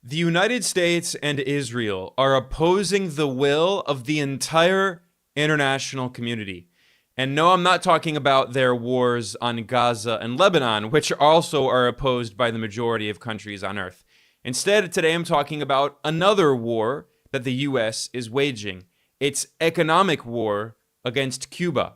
The United States and Israel are opposing the will of the entire international community. And no, I'm not talking about their wars on Gaza and Lebanon, which also are opposed by the majority of countries on Earth. Instead, today I'm talking about another war that the U.S. is waging. It's economic war against Cuba.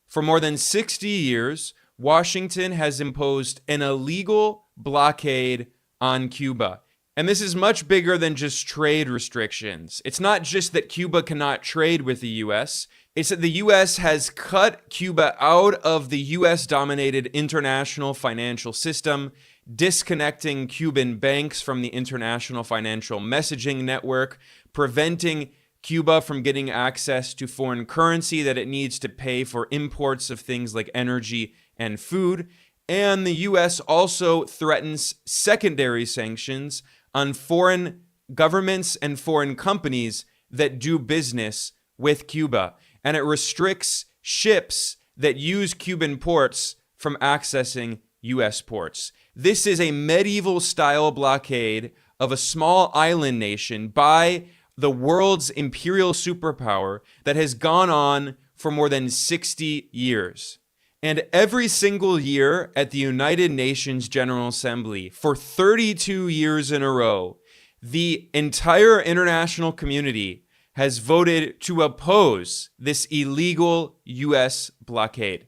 For more than 60 years, Washington has imposed an illegal blockade on Cuba. And this is much bigger than just trade restrictions. It's not just that Cuba cannot trade with the U.S., it's that the U.S. has cut Cuba out of the U.S.-dominated international financial system, disconnecting Cuban banks from the international financial messaging network, preventing Cuba from getting access to foreign currency that it needs to pay for imports of things like energy and food. And the U.S. also threatens secondary sanctions on foreign governments and foreign companies that do business with Cuba. And it restricts ships that use Cuban ports from accessing U.S. ports. This is a medieval-style blockade of a small island nation by the world's imperial superpower that has gone on for more than 60 years. And every single year at the United Nations General Assembly, for 32 years in a row, the entire international community has voted to oppose this illegal U.S. blockade.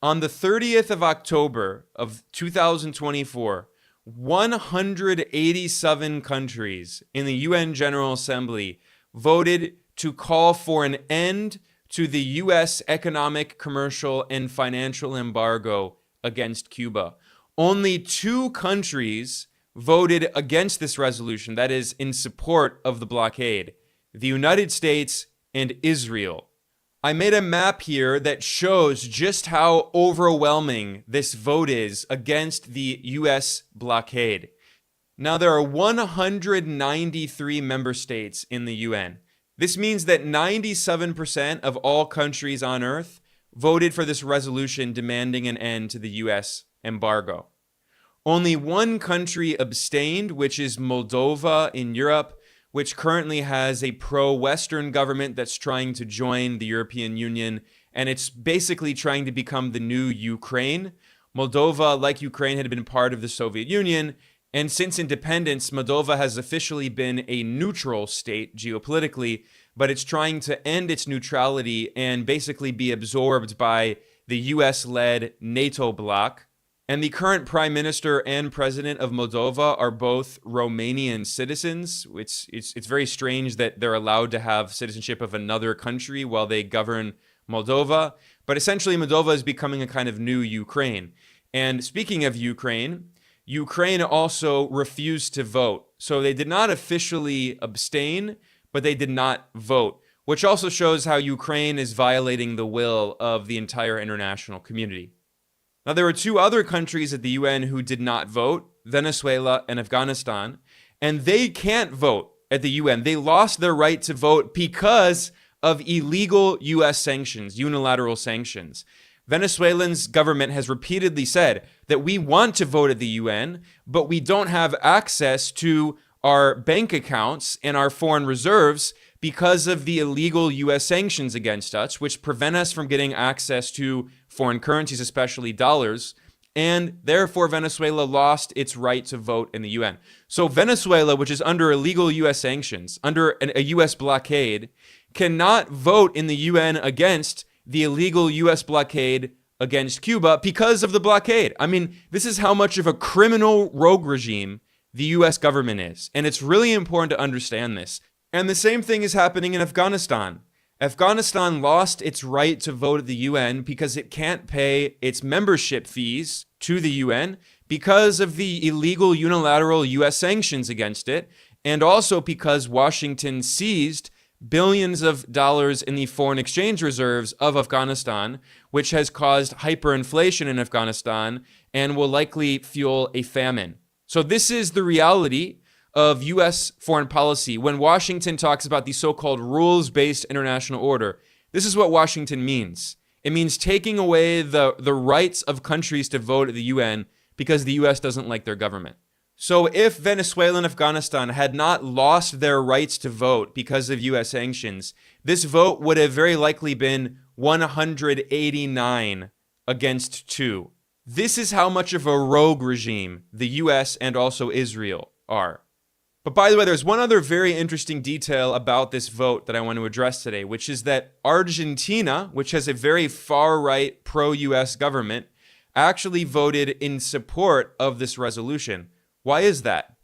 On the 30th of October of 2024, 187 countries in the UN General Assembly voted to call for an end to the U.S. economic, commercial, and financial embargo against Cuba. Only 2 countries voted against this resolution, that is, in support of the blockade: the United States and Israel. I made a map here that shows just how overwhelming this vote is against the U.S. blockade. Now, there are 193 member states in the UN. This means that 97% of all countries on Earth voted for this resolution demanding an end to the U.S. embargo. Only one country abstained, which is Moldova in Europe, which currently has a pro-Western government that's trying to join the European Union, and it's basically trying to become the new Ukraine. Moldova, like Ukraine, had been part of the Soviet Union, and since independence, Moldova has officially been a neutral state geopolitically, but it's trying to end its neutrality and basically be absorbed by the US-led NATO bloc. And the current prime minister and president of Moldova are both Romanian citizens. It's very strange that they're allowed to have citizenship of another country while they govern Moldova. But essentially, Moldova is becoming a kind of new Ukraine. And speaking of Ukraine, Ukraine also refused to vote. So they did not officially abstain, but they did not vote, which also shows how Ukraine is violating the will of the entire international community. Now, there were 2 other countries at the UN who did not vote, Venezuela and Afghanistan, and they can't vote at the UN. They lost their right to vote because of illegal US sanctions, unilateral sanctions. Venezuelan's government has repeatedly said that we want to vote at the UN, but we don't have access to our bank accounts and our foreign reserves because of the illegal US sanctions against us, which prevent us from getting access to foreign currencies, especially dollars, and therefore Venezuela lost its right to vote in the UN. So Venezuela, which is under illegal US sanctions, under a US blockade, cannot vote in the UN against the illegal US blockade against Cuba because of the blockade. I mean, this is how much of a criminal rogue regime the US government is, and it's really important to understand this. And the same thing is happening in Afghanistan. Afghanistan lost its right to vote at the UN because it can't pay its membership fees to the UN because of the illegal unilateral US sanctions against it, and also because Washington seized billions of dollars in the foreign exchange reserves of Afghanistan, which has caused hyperinflation in Afghanistan and will likely fuel a famine. So this is the reality of U.S. foreign policy. When Washington talks about the so-called rules-based international order, this is what Washington means. It means taking away the rights of countries to vote at the UN because the U.S. doesn't like their government. So if Venezuela and Afghanistan had not lost their rights to vote because of US sanctions, this vote would have very likely been 189 against 2. This is how much of a rogue regime the US and also Israel are. But by the way, there's one other very interesting detail about this vote that I want to address today, which is that Argentina, which has a very far-right pro-US government, actually voted in support of this resolution. Why is that?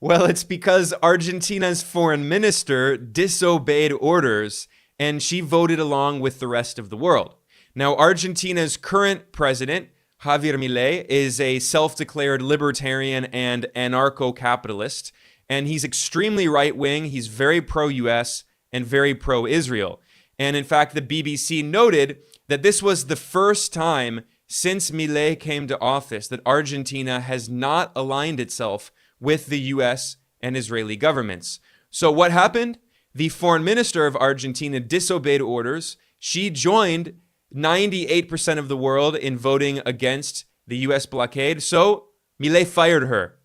Well, it's because Argentina's foreign minister disobeyed orders and she voted along with the rest of the world. Now, Argentina's current president, Javier Milei, is a self-declared libertarian and anarcho-capitalist, and he's extremely right-wing. He's very pro-US and very pro-Israel. And in fact, the BBC noted that this was the first time since Milei came to office that Argentina has not aligned itself with the US and Israeli governments. So what happened? The foreign minister of Argentina disobeyed orders. She joined 98% of the world in voting against the US blockade. So Milei fired her.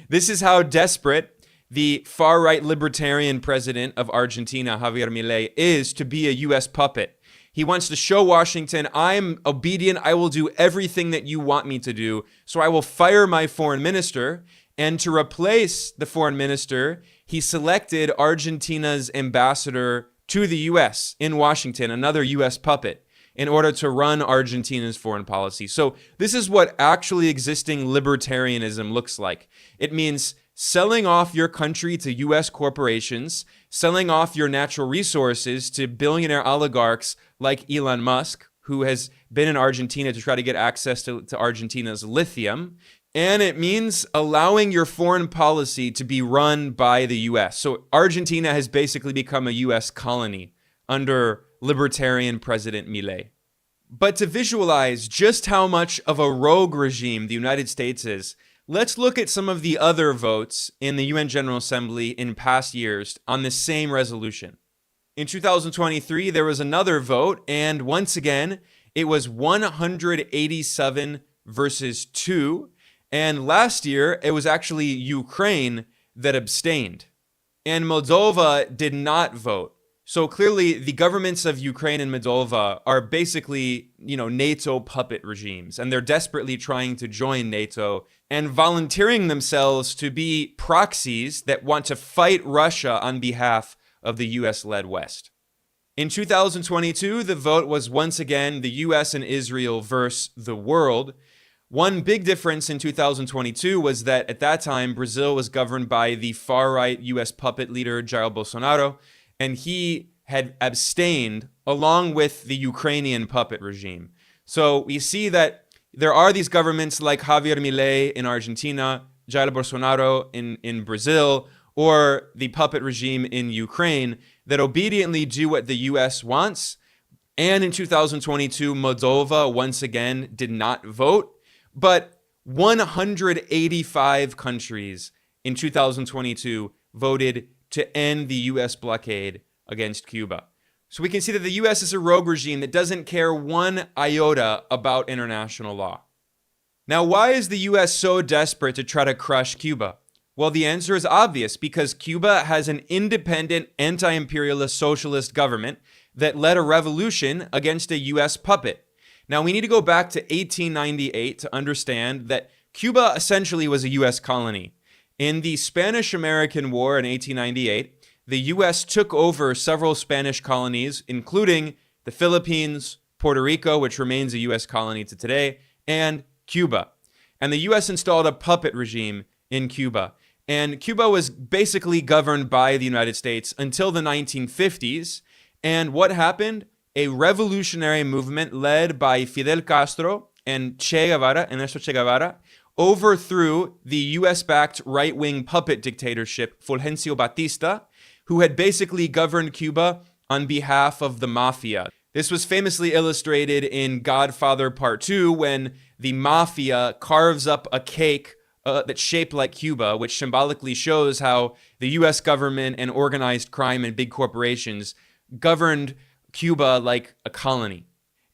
This is how desperate the far-right libertarian president of Argentina, Javier Milei, is to be a US puppet. He wants to show Washington, I'm obedient, I will do everything that you want me to do, so I will fire my foreign minister. And to replace the foreign minister, he selected Argentina's ambassador to the US in Washington, another US puppet, in order to run Argentina's foreign policy. So this is what actually existing libertarianism looks like. It means selling off your country to US corporations, selling off your natural resources to billionaire oligarchs like Elon Musk, who has been in Argentina to try to get access to Argentina's lithium. And it means allowing your foreign policy to be run by the US. So Argentina has basically become a US colony under libertarian President Milei. But to visualize just how much of a rogue regime the United States is, let's look at some of the other votes in the UN General Assembly in past years on the same resolution. In 2023, there was another vote, and once again, it was 187 versus 2. And last year, it was actually Ukraine that abstained. And Moldova did not vote. So clearly, the governments of Ukraine and Moldova are basically, NATO puppet regimes. And they're desperately trying to join NATO and volunteering themselves to be proxies that want to fight Russia on behalf of the US-led West. In 2022, the vote was once again the US and Israel versus the world. One big difference in 2022 was that at that time, Brazil was governed by the far-right US puppet leader, Jair Bolsonaro, and he had abstained along with the Ukrainian puppet regime. So we see that there are these governments like Javier Milei in Argentina, Jair Bolsonaro in Brazil, or the puppet regime in Ukraine that obediently do what the US wants. And in 2022, Moldova once again did not vote. But 185 countries in 2022 voted to end the US blockade against Cuba. So we can see that the US is a rogue regime that doesn't care one iota about international law. Now, why is the US so desperate to try to crush Cuba? Well, the answer is obvious, because Cuba has an independent, anti-imperialist socialist government that led a revolution against a US puppet. Now, we need to go back to 1898 to understand that Cuba essentially was a US colony. In the Spanish-American War in 1898, the US took over several Spanish colonies, including the Philippines, Puerto Rico, which remains a US colony to today, and Cuba. And the US installed a puppet regime in Cuba. And Cuba was basically governed by the United States until the 1950s. And what happened? A revolutionary movement led by Fidel Castro and Ernesto Che Guevara, overthrew the US-backed right-wing puppet dictatorship Fulgencio Batista, who had basically governed Cuba on behalf of the mafia. This was famously illustrated in Godfather Part 2 when the mafia carves up a cake that's shaped like Cuba, which symbolically shows how the US government and organized crime and big corporations governed Cuba like a colony.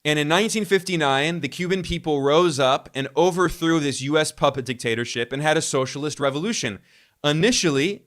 And in 1959, the Cuban people rose up and overthrew this US puppet dictatorship and had a socialist revolution. Initially,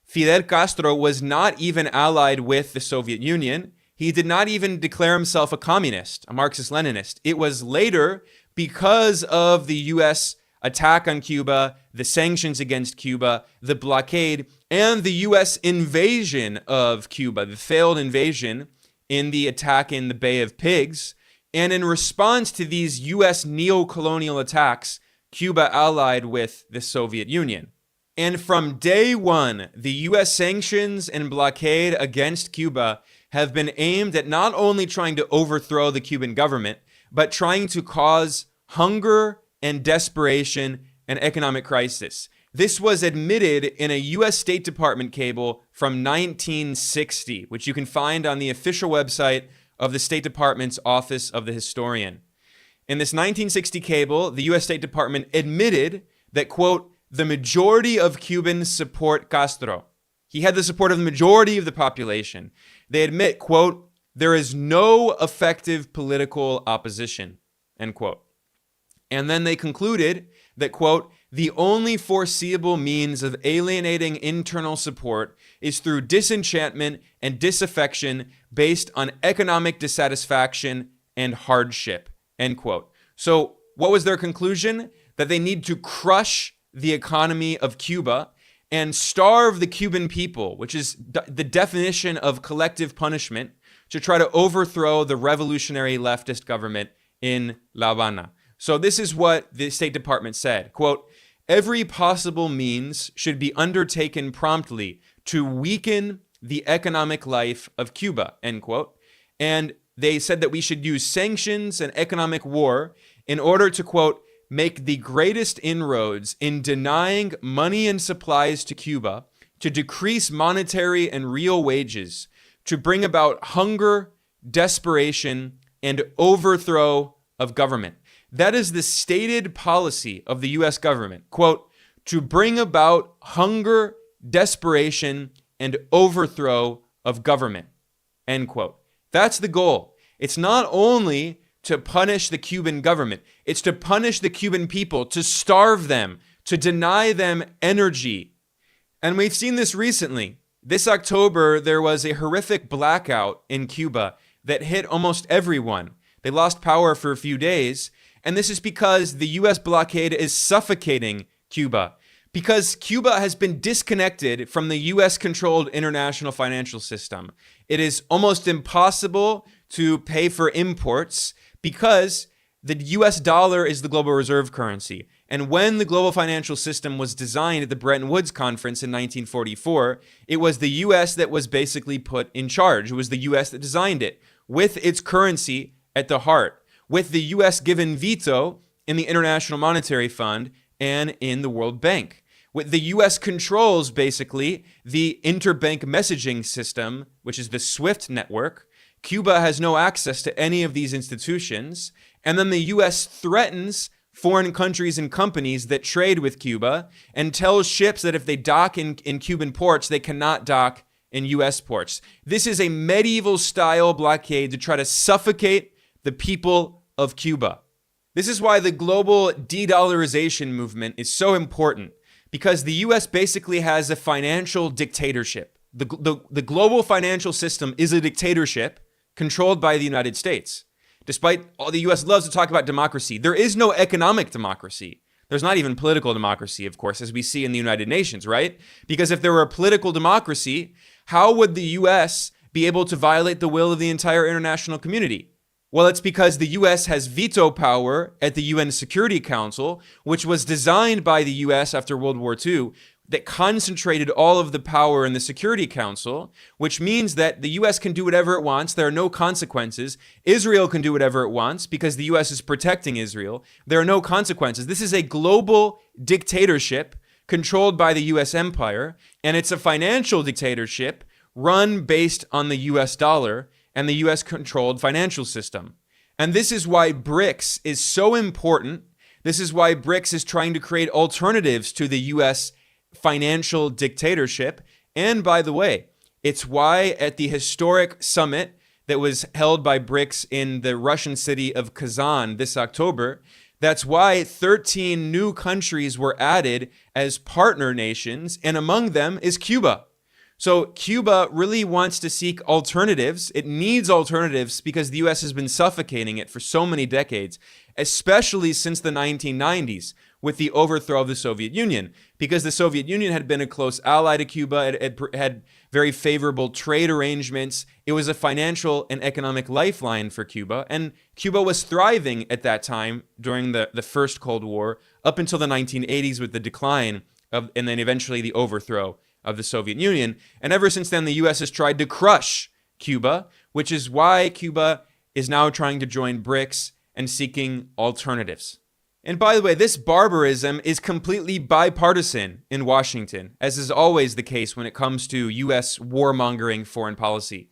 Fidel Castro was not even allied with the Soviet Union. He did not even declare himself a communist, a Marxist-Leninist. It was later, because of the US attack on Cuba, the sanctions against Cuba, the blockade, and the US invasion of Cuba, the failed invasion in the attack in the Bay of Pigs. And in response to these US neo-colonial attacks, Cuba allied with the Soviet Union. And from day one, the US sanctions and blockade against Cuba have been aimed at not only trying to overthrow the Cuban government, but trying to cause hunger and desperation and economic crisis. This was admitted in a US State Department cable from 1960, which you can find on the official website of the State Department's Office of the Historian. In this 1960 cable, the US State Department admitted that, quote, the majority of Cubans support Castro. He had the support of the majority of the population. They admit, quote, there is no effective political opposition, end quote. And then they concluded that, quote, the only foreseeable means of alienating internal support is through disenchantment and disaffection based on economic dissatisfaction and hardship, end quote. So what was their conclusion? That they need to crush the economy of Cuba and starve the Cuban people, which is the definition of collective punishment, to try to overthrow the revolutionary leftist government in La Habana. So this is what the State Department said, quote, every possible means should be undertaken promptly to weaken the economic life of Cuba, end quote. And they said that we should use sanctions and economic war in order to, quote, make the greatest inroads in denying money and supplies to Cuba, to decrease monetary and real wages, to bring about hunger, desperation, and overthrow of government. That is the stated policy of the US government, quote, to bring about hunger, desperation, and overthrow of government, end quote. That's the goal. It's not only to punish the Cuban government, it's to punish the Cuban people, to starve them, to deny them energy. And we've seen this recently. This October, there was a horrific blackout in Cuba that hit almost everyone. They lost power for a few days. And this is because the US blockade is suffocating Cuba. Because Cuba has been disconnected from the US-controlled international financial system. It is almost impossible to pay for imports because the US dollar is the global reserve currency. And when the global financial system was designed at the Bretton Woods Conference in 1944, it was the US that was basically put in charge. It was the US that designed it, with its currency at the heart, with the US given veto in the International Monetary Fund and in the World Bank. With the US controls, basically, the interbank messaging system, which is the SWIFT network. Cuba has no access to any of these institutions. And then the US threatens foreign countries and companies that trade with Cuba and tells ships that if they dock in Cuban ports, they cannot dock in US ports. This is a medieval-style blockade to try to suffocate the people of Cuba. This is why the global de-dollarization movement is so important, because the US basically has a financial dictatorship. The global financial system is a dictatorship controlled by the United States. Despite all the US loves to talk about democracy, there is no economic democracy. There's not even political democracy, of course, as we see in the United Nations, right? Because if there were a political democracy, how would the US be able to violate the will of the entire international community? Well, it's because the US has veto power at the UN Security Council, which was designed by the US after World War II, that concentrated all of the power in the Security Council, which means that the US can do whatever it wants. There are no consequences. Israel can do whatever it wants because the US is protecting Israel. There are no consequences. This is a global dictatorship controlled by the US empire, and it's a financial dictatorship run based on the US dollar and the US-controlled financial system. And this is why BRICS is so important. This is why BRICS is trying to create alternatives to the US financial dictatorship. And by the way, it's why at the historic summit that was held by BRICS in the Russian city of Kazan this October. That's why 13 new countries were added as partner nations, and among them is Cuba. So Cuba really wants to seek alternatives. It needs alternatives because the U.S. has been suffocating it for so many decades, especially since the 1990s with the overthrow of the Soviet Union, because the Soviet Union had been a close ally to Cuba. It had very favorable trade arrangements. It was a financial and economic lifeline for Cuba, and Cuba was thriving at that time during the first Cold War up until the 1980s with the decline of, and then eventually the overthrow of the Soviet Union. And ever since then, the U.S. has tried to crush Cuba, which is why Cuba is now trying to join BRICS and seeking alternatives. And by the way, this barbarism is completely bipartisan in Washington, as is always the case when it comes to U.S. warmongering foreign policy.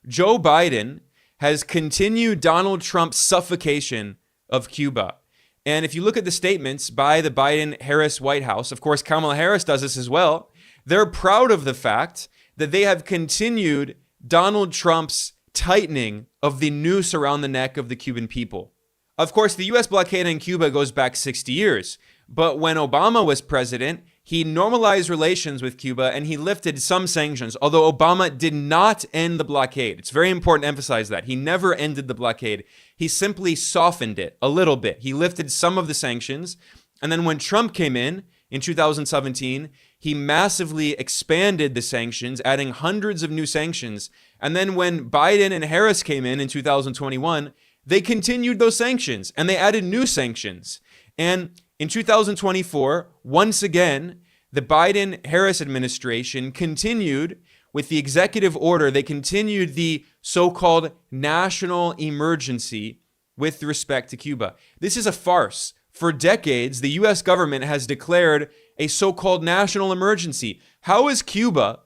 Joe Biden has continued Donald Trump's suffocation of Cuba. And if you look at the statements by the Biden-Harris White House, of course, Kamala Harris does this as well. They're proud of the fact that they have continued Donald Trump's tightening of the noose around the neck of the Cuban people. Of course, the U.S. blockade on Cuba goes back 60 years. But when Obama was president, he normalized relations with Cuba and he lifted some sanctions, although Obama did not end the blockade. It's very important to emphasize that. He never ended the blockade. He simply softened it a little bit. He lifted some of the sanctions. And then when Trump came in 2017, he massively expanded the sanctions, adding hundreds of new sanctions. And then when Biden and Harris came in 2021, they continued those sanctions and they added new sanctions. And in 2024, once again, the Biden-Harris administration continued with the executive order. They continued the so-called national emergency with respect to Cuba. This is a farce. For decades, the U.S. government has declared a so-called national emergency. How is Cuba,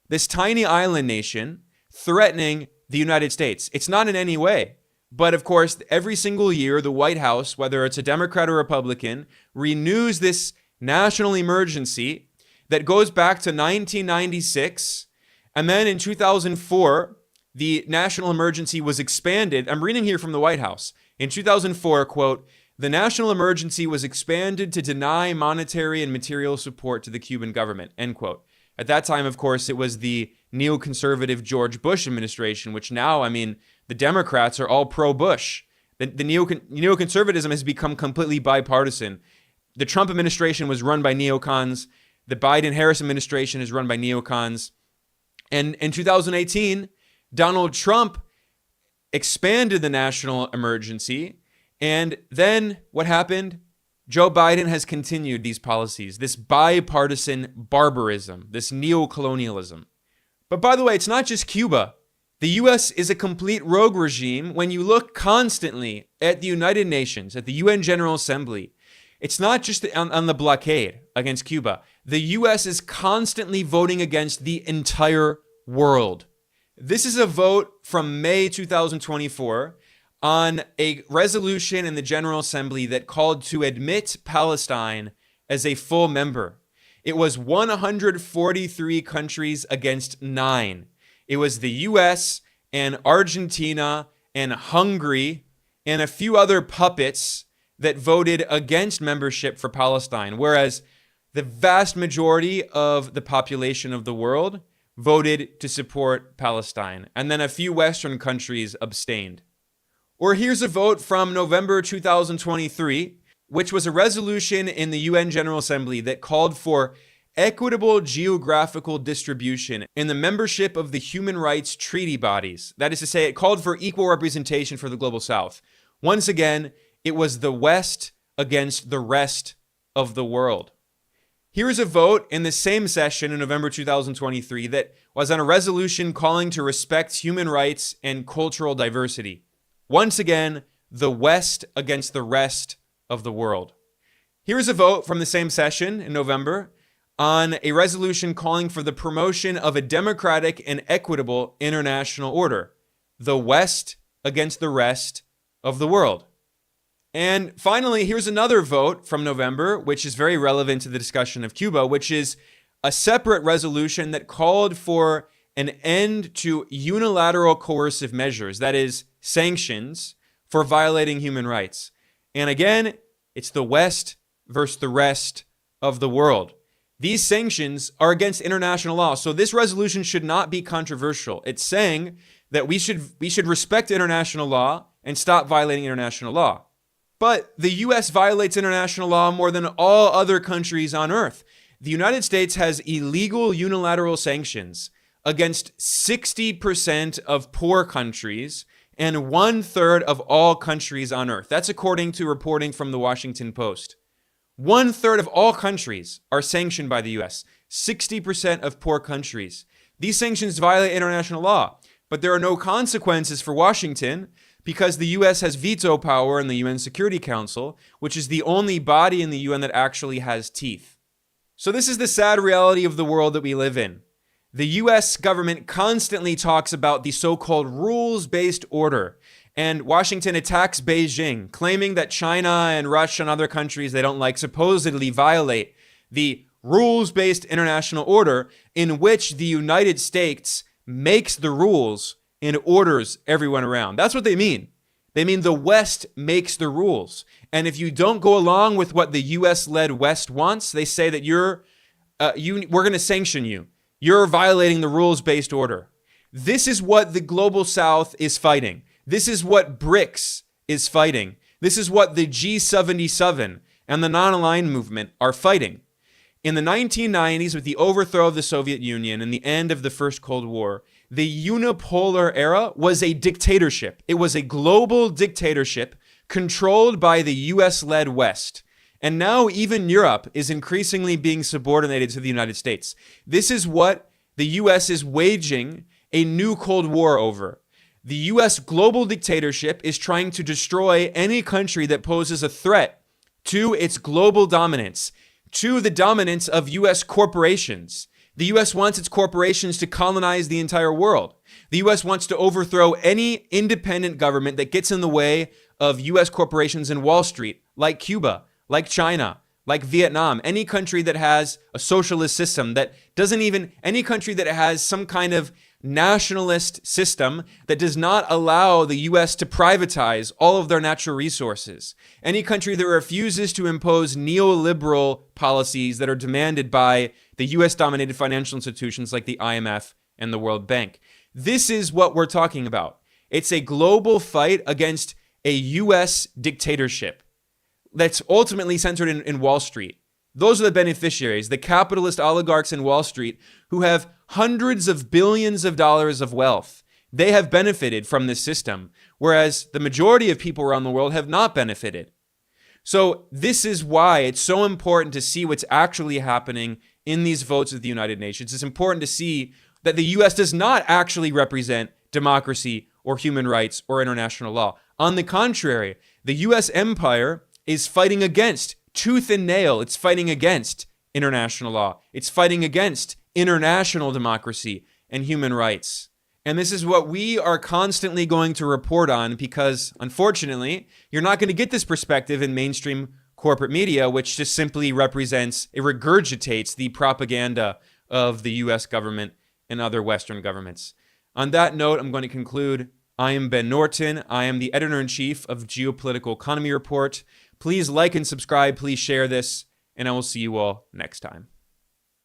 this tiny island nation, threatening the United States? It's not in any way. But of course, every single year, the White House, whether it's a Democrat or Republican, renews this national emergency that goes back to 1996. And then in 2004, the national emergency was expanded. I'm reading here from the White House. In 2004, quote, "The national emergency was expanded to deny monetary and material support to the Cuban government," end quote. At that time, of course, it was the neoconservative George Bush administration, which now, I mean, the Democrats are all pro-Bush. The neoconservatism has become completely bipartisan. The Trump administration was run by neocons. The Biden-Harris administration is run by neocons. And in 2018, Donald Trump expanded the national emergency. And then what happened? Joe Biden has continued these policies, this bipartisan barbarism, this neocolonialism. But by the way, it's not just Cuba. The U.S. is a complete rogue regime. When you look constantly at the United Nations, at the UN General Assembly, it's not just on the blockade against Cuba. The U.S. is constantly voting against the entire world. This is a vote from May 2024 on a resolution in the General Assembly that called to admit Palestine as a full member. It was 143 countries against 9. It was the US and Argentina and Hungary and a few other puppets that voted against membership for Palestine, whereas the vast majority of the population of the world voted to support Palestine, and then a few Western countries abstained. Or here's a vote from November 2023, which was a resolution in the UN General Assembly that called for equitable geographical distribution in the membership of the human rights treaty bodies. That is to say, it called for equal representation for the Global South. Once again, it was the West against the rest of the world. Here is a vote in the same session in November 2023 that was on a resolution calling to respect human rights and cultural diversity. Once again, the West against the rest of the world. Here's a vote from the same session in November on a resolution calling for the promotion of a democratic and equitable international order. The West against the rest of the world. And finally, here's another vote from November, which is very relevant to the discussion of Cuba, which is a separate resolution that called for an end to unilateral coercive measures, that is, sanctions for violating human rights. And again, it's the West versus the rest of the world. These sanctions are against international law. So this resolution should not be controversial. It's saying that we should respect international law and stop violating international law. But the US violates international law more than all other countries on earth. The United States has illegal unilateral sanctions against 60% of poor countries and 1/3 of all countries on earth. That's according to reporting from the Washington Post. 1/3 of all countries are sanctioned by the US. 60% of poor countries. These sanctions violate international law, but there are no consequences for Washington because the US has veto power in the UN Security Council, which is the only body in the UN that actually has teeth. So this is the sad reality of the world that we live in. The US government constantly talks about the so-called rules-based order, and Washington attacks Beijing, claiming that China and Russia and other countries they don't like supposedly violate the rules-based international order in which the United States makes the rules and orders everyone around. That's what they mean. They mean the West makes the rules. And if you don't go along with what the US-led West wants, they say that we're going to sanction you. You're violating the rules-based order. This is what the global South is fighting. This is what BRICS is fighting. This is what the G77 and the non-aligned movement are fighting. In the 1990s, with the overthrow of the Soviet Union and the end of the First Cold War, the unipolar era was a dictatorship. It was a global dictatorship controlled by the US-led West. And now even Europe is increasingly being subordinated to the United States. This is what the US is waging a new Cold War over. The US global dictatorship is trying to destroy any country that poses a threat to its global dominance, to the dominance of US corporations. The US wants its corporations to colonize the entire world. The US wants to overthrow any independent government that gets in the way of US corporations in Wall Street, like Cuba, like China, like Vietnam, any country that has a socialist system any country that has some kind of nationalist system that does not allow the US to privatize all of their natural resources. Any country that refuses to impose neoliberal policies that are demanded by the US-dominated financial institutions like the IMF and the World Bank. This is what we're talking about. It's a global fight against a US dictatorship that's ultimately centered in Wall Street. Those are the beneficiaries, the capitalist oligarchs in Wall Street who have hundreds of billions of dollars of wealth. They have benefited from this system, whereas the majority of people around the world have not benefited. So this is why it's so important to see what's actually happening in these votes of the United Nations. It's important to see that the US does not actually represent democracy or human rights or international law. On the contrary, the US empire is fighting against, tooth and nail, it's fighting against international law. It's fighting against international democracy and human rights. And this is what we are constantly going to report on because, unfortunately, you're not going to get this perspective in mainstream corporate media, which just simply it regurgitates the propaganda of the US government and other Western governments. On that note, I'm going to conclude. I am Ben Norton. I am the editor-in-chief of Geopolitical Economy Report. Please like and subscribe. Please share this, and I will see you all next time.